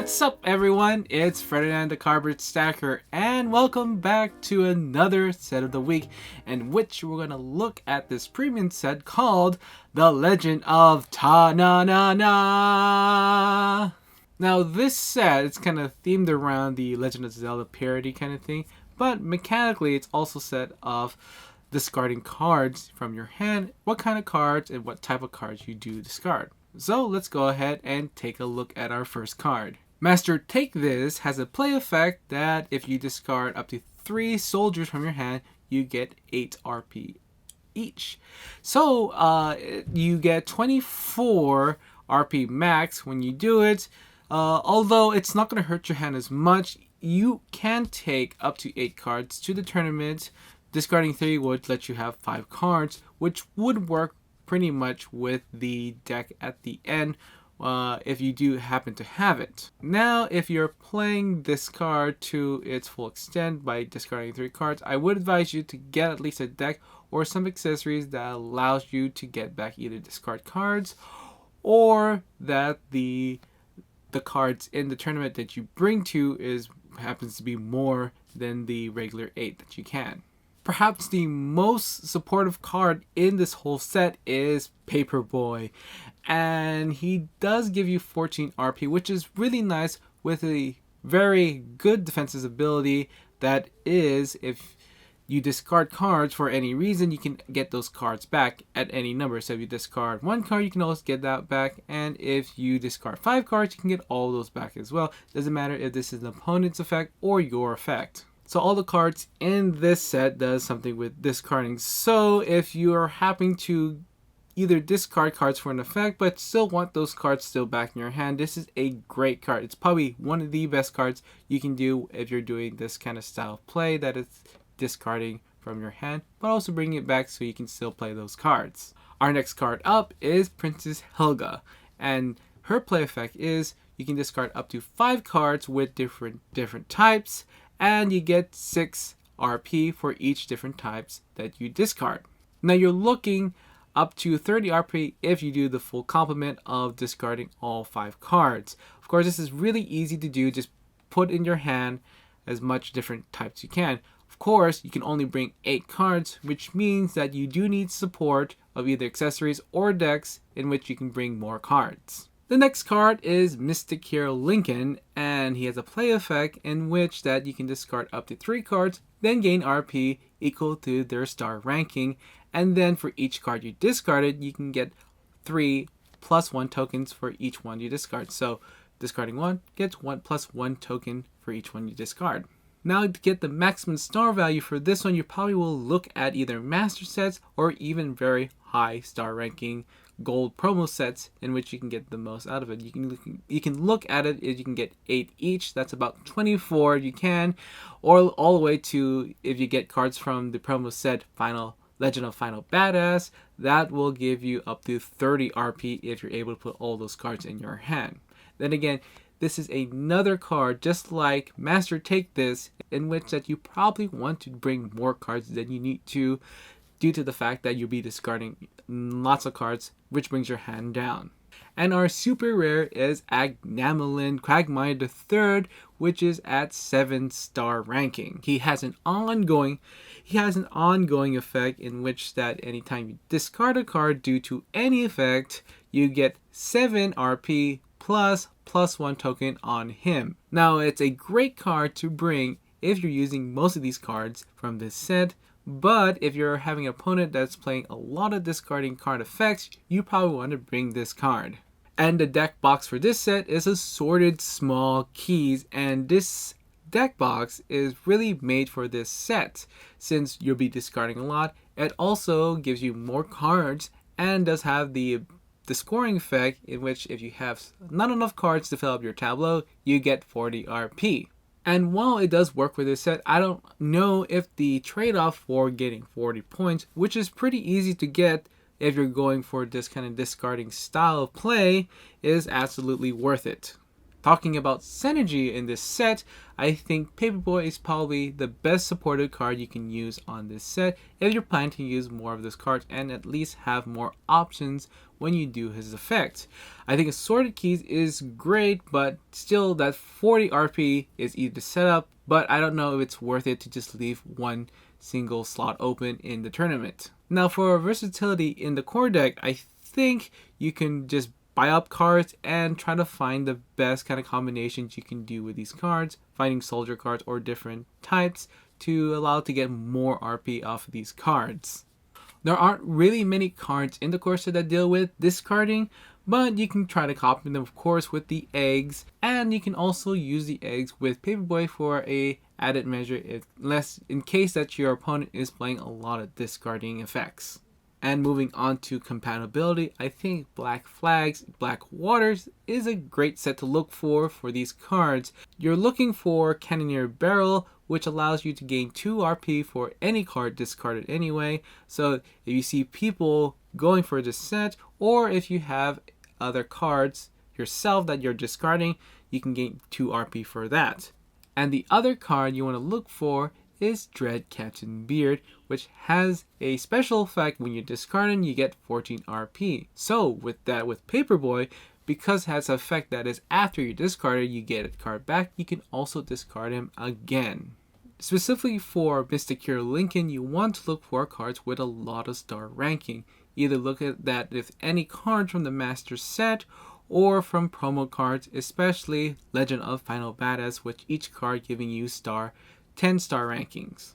What's up, everyone? It's Ferdinand the Cardboard Stacker, and welcome back to another set of the week, in which we're going to look at this premium set called The Legend of Tanananah. Now, this set is kind of themed around the Legend of Zelda parody kind of thing, but mechanically it's also set of discarding cards from your hand, what kind of cards and what type of cards you do discard. So let's go ahead and take a look at our first card. Master Take This has a play effect that if you discard up to 3 soldiers from your hand, you get 8 RP each. So you get 24 RP max when you do it. Although it's not going to hurt your hand as much, you can take up to 8 cards to the tournament. Discarding 3 would let you have 5 cards, which would work pretty much with the deck at the end if you do happen to have it. Now, if you're playing this card to its full extent by discarding 3 cards, I would advise you to get at least a deck or some accessories that allows you to get back either discard cards or that the cards in the tournament that you bring to happens to be more than the regular 8 that you can. Perhaps the most supportive card in this whole set is Paperboy, and he does give you 14 RP, which is really nice with a very good defensive ability. That is, if you discard cards for any reason, you can get those cards back at any number. So if you discard 1 card, you can always get that back, and if you discard 5 cards, you can get all those back as well. Doesn't matter if this is an opponent's effect or your effect. So all the cards in this set does something with discarding. So if you are having to either discard cards for an effect but still want those cards still back in your hand, this is a great card. It's probably one of the best cards you can do if you're doing this kind of style of play, that is discarding from your hand but also bringing it back so you can still play those cards. Our next card up is Princess Helga, and her play effect is you can discard up to 5 cards with different types, and you get 6 RP for each different types that you discard. Now you're looking up to 30 RP if you do the full complement of discarding all 5 cards. Of course, this is really easy to do. Just put in your hand as much different types you can. Of course, you can only bring 8 cards, which means that you do need support of either accessories or decks in which you can bring more cards. The next card is Mystic Hero Lincoln, and he has a play effect in which that you can discard up to 3 cards, then gain RP equal to their star ranking, and then for each card you discarded, you can get 3 plus 1 tokens for each one you discard. So discarding 1 gets 1 plus 1 token for each one you discard. Now, to get the maximum star value for this one, you probably will look at either master sets or even very high star ranking gold promo sets in which you can get the most out of it. You can look at it if you can get 8 each. That's about 24 if you can, or all the way to if you get cards from the promo set Legend of Final Badass, that will give you up to 30 RP if you're able to put all those cards in your hand. Then again, this is another card just like Master Take This, in which that you probably want to bring more cards than you need to, due to the fact that you'll be discarding lots of cards, which brings your hand down. And our super rare is Agnamelin Quagmire III, which is at 7-star ranking. He has an ongoing effect in which that anytime you discard a card due to any effect, you get 7 RP plus 1 token on him. Now, it's a great card to bring if you're using most of these cards from this set, but if you're having an opponent that's playing a lot of discarding card effects, you probably want to bring this card. And the deck box for this set is assorted small keys, and this deck box is really made for this set since you'll be discarding a lot. It also gives you more cards and does have the scoring effect in which if you have not enough cards to fill up your tableau, you get 40 RP. And while it does work with this set, I don't know if the trade-off for getting 40 points, which is pretty easy to get if you're going for this kind of discarding style of play, is absolutely worth it. Talking about synergy in this set, I think Paperboy is probably the best supported card you can use on this set if you're planning to use more of this card and at least have more options when you do his effect. I think Assorted Keys is great, but still that 40 RP is easy to set up, but I don't know if it's worth it to just leave one single slot open in the tournament. Now for versatility in the core deck, I think you can just buy up cards and try to find the best kind of combinations you can do with these cards, finding soldier cards or different types to allow to get more RP off of these cards. There aren't really many cards in the core set that deal with discarding, but you can try to copy them of course with the eggs, and you can also use the eggs with Paperboy for a added measure in case that your opponent is playing a lot of discarding effects. And moving on to compatibility, I think Black Flags, Black Waters is a great set to look for these cards. You're looking for Cannoneer Barrel, which allows you to gain 2 RP for any card discarded anyway. So if you see people going for this set, or if you have other cards yourself that you're discarding, you can gain 2 RP for that. And the other card you want to look for is Dread Captain Beard, which has a special effect. When you discard him, you get 14 RP. So with Paperboy, because it has an effect that is after you discard it, you get a card back, you can also discard him again. Specifically for Mystic Hero Lincoln, you want to look for cards with a lot of star ranking. Either look at that if any cards from the master set or from promo cards, especially Legend of Final Badass, with each card giving you 10 star rankings.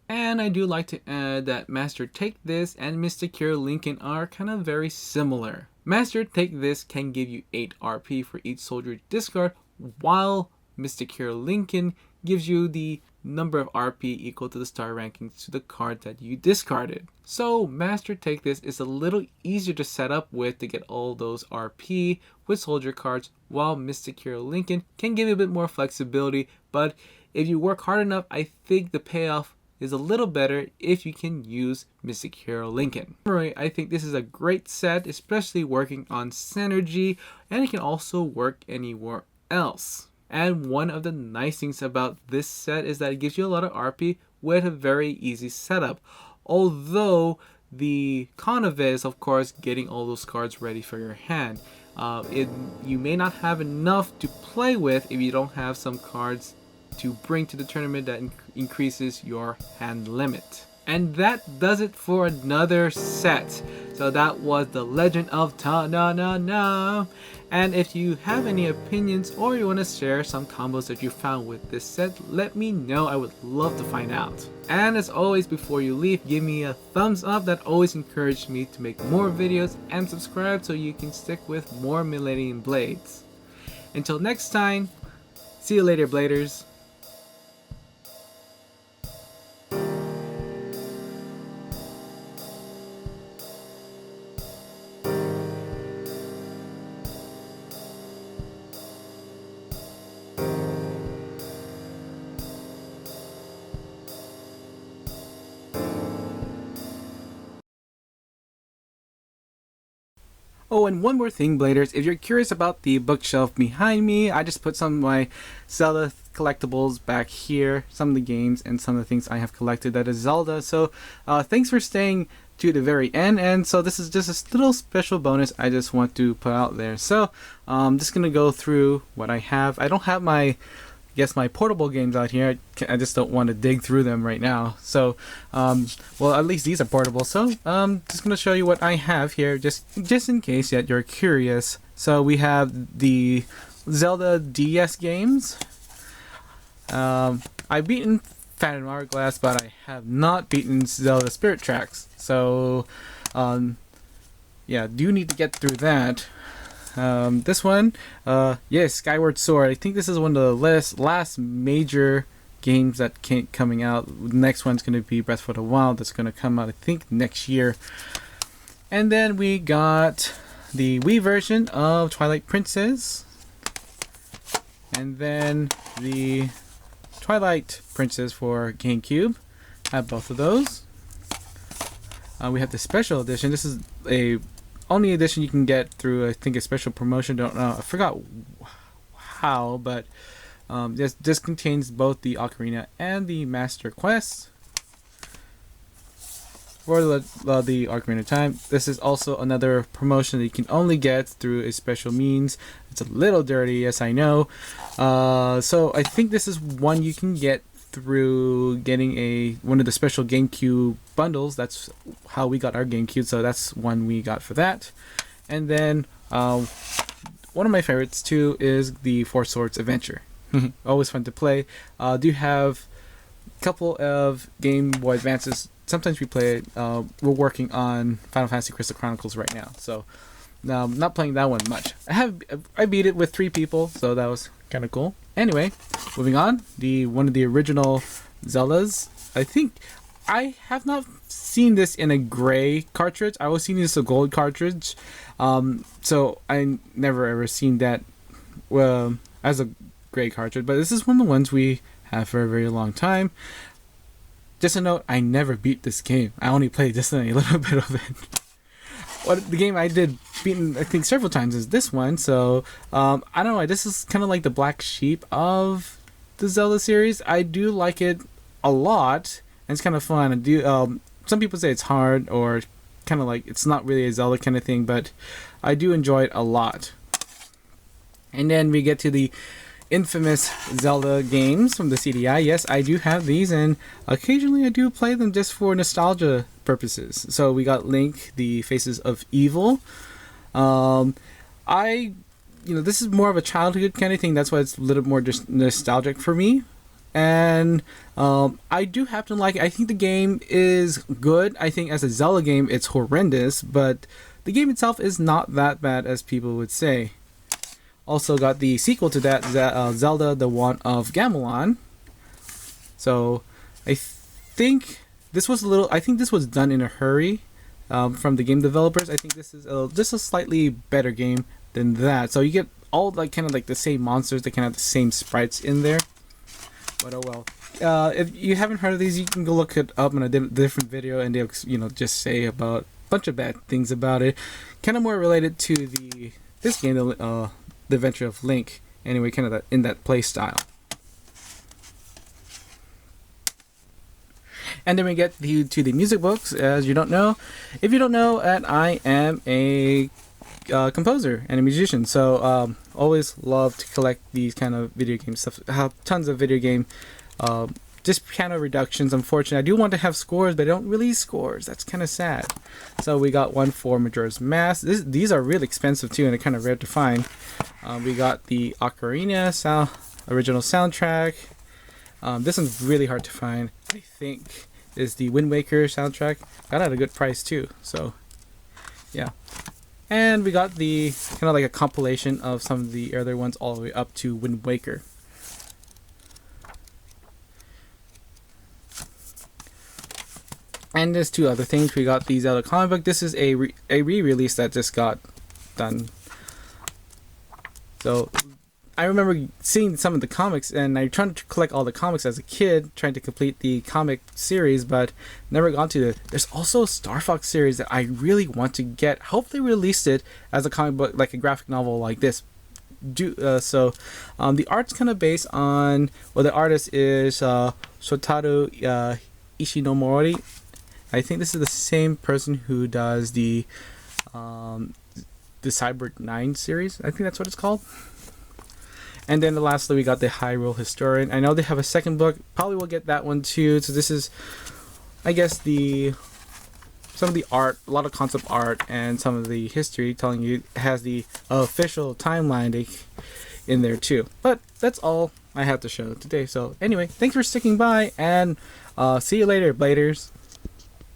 And I do like to add that Master Take This and Mystic Hero Lincoln are kind of very similar. Master Take This can give you 8 RP for each soldier discard, while Mystic Hero Lincoln gives you the number of RP equal to the star rankings to the card that you discarded. So Master Take This is a little easier to set up with to get all those RP with soldier cards, while Mystic Hero Lincoln can give you a bit more flexibility, but if you work hard enough, I think the payoff is a little better if you can use Mystic Hero Lincoln. I think this is a great set, especially working on synergy, and it can also work anywhere else. And one of the nice things about this set is that it gives you a lot of RP with a very easy setup. Although the con of it is of course getting all those cards ready for your hand. You may not have enough to play with if you don't have some cards to bring to the tournament that increases your hand limit. And that does it for another set. So that was the Legend of Tanananah. And if you have any opinions or you want to share some combos that you found with this set, let me know. I would love to find out. And as always, before you leave, give me a thumbs up. That always encourages me to make more videos, and subscribe so you can stick with more Millennium Blades. Until next time, see you later, Bladers. Oh, and one more thing, Bladers. If you're curious about the bookshelf behind me, I just put some of my Zelda collectibles back here. Some of the games and some of the things I have collected that is Zelda. So thanks for staying to the very end. And so this is just a little special bonus I just want to put out there. So I'm just going to go through what I have. I don't have my portable games out here. I just don't want to dig through them right now. So, well, at least these are portable. So, just gonna show you what I have here, just in case that you're curious. So we have the Zelda DS games. I've beaten Phantom Hourglass, but I have not beaten Zelda Spirit Tracks. So, yeah, do need to get through that. This one, yes, Skyward Sword. I think this is one of the last major games that coming out. The next one's going to be Breath of the Wild. That's going to come out, I think, next year. And then we got the Wii version of Twilight Princess. And then the Twilight Princess for GameCube. I have both of those. We have the special edition. This is a only edition you can get through, I think, a special promotion. Don't know. I forgot how, but this contains both the Ocarina and the Master Quest. For the Ocarina of Time, this is also another promotion that you can only get through a special means. It's a little dirty, yes, I know. So I think this is one you can get through getting one of the special GameCube bundles. That's how we got our GameCube, so that's one we got for that. And then one of my favorites too is the Four Swords Adventure. Always fun to play. Do have a couple of Game Boy Advances. Sometimes we play it. We're working on Final Fantasy Crystal Chronicles right now, so not playing that one much. I beat it with 3 people, so that was kind of cool. Anyway, moving on. One of the original Zeldas. I think I have not seen this in a gray cartridge. I was seeing this a gold cartridge, so I never ever seen that as a gray cartridge. But this is one of the ones we have for a very long time. Just a note, I never beat this game. I only played just a little bit of it. The game I did beaten, I think, several times is this one. So, I don't know. This is kind of like the black sheep of the Zelda series. I do like it a lot. And it's kind of fun. Some people say it's hard or kind of like it's not really a Zelda kind of thing. But I do enjoy it a lot. And then we get to the infamous Zelda games from the CDI. Yes, I do have these, and occasionally I do play them just for nostalgia purposes. So we got Link, the Faces of Evil. This is more of a childhood kind of thing. That's why it's a little more just nostalgic for me. And I do happen to like it. I think the game is good. I think as a Zelda game, it's horrendous, but the game itself is not that bad as people would say. Also got the sequel to that, Zelda, The Wand of Gamelon. So I think this was done in a hurry from the game developers. I think this is just a slightly better game than that. So you get all kind of the same monsters, they kind of have the same sprites in there. But oh well. If you haven't heard of these, you can go look it up in a different video, and they'll just say about a bunch of bad things about it. Kind of more related to this game, the Adventure of Link. Anyway, kind of in that play style. And then we get to the music books. If you don't know, that I am a composer and a musician, so always love to collect these kind of video game stuff. I have tons of video game just piano reductions. Unfortunately, I do want to have scores, but I don't release scores. That's kind of sad. So we got one for Majora's Mask. These are really expensive too, and they're kind of rare to find. We got the Ocarina original soundtrack. This one's really hard to find. I think is the Wind Waker soundtrack. Got at a good price too. So yeah. And we got the kind of like a compilation of some of the earlier ones all the way up to Wind Waker. And there's 2 other things. We got the Zelda comic book. This is a re-release that just got done. So I remember seeing some of the comics, and I tried to collect all the comics as a kid, trying to complete the comic series, but never got to it. There's also a Star Fox series that I really want to get. Hope they released it as a comic book, like a graphic novel like this. The art's kind of based on, the artist is Shotaro Ishinomori. I think this is the same person who does the Cyber 9 series. I think that's what it's called. And then lastly, we got the Hyrule Historian. I know they have a second book. Probably will get that one too. So this is, I guess, some of the art, a lot of concept art, and some of the history telling you it has the official timeline in there too. But that's all I have to show today. So anyway, thanks for sticking by, and see you later, Bladers.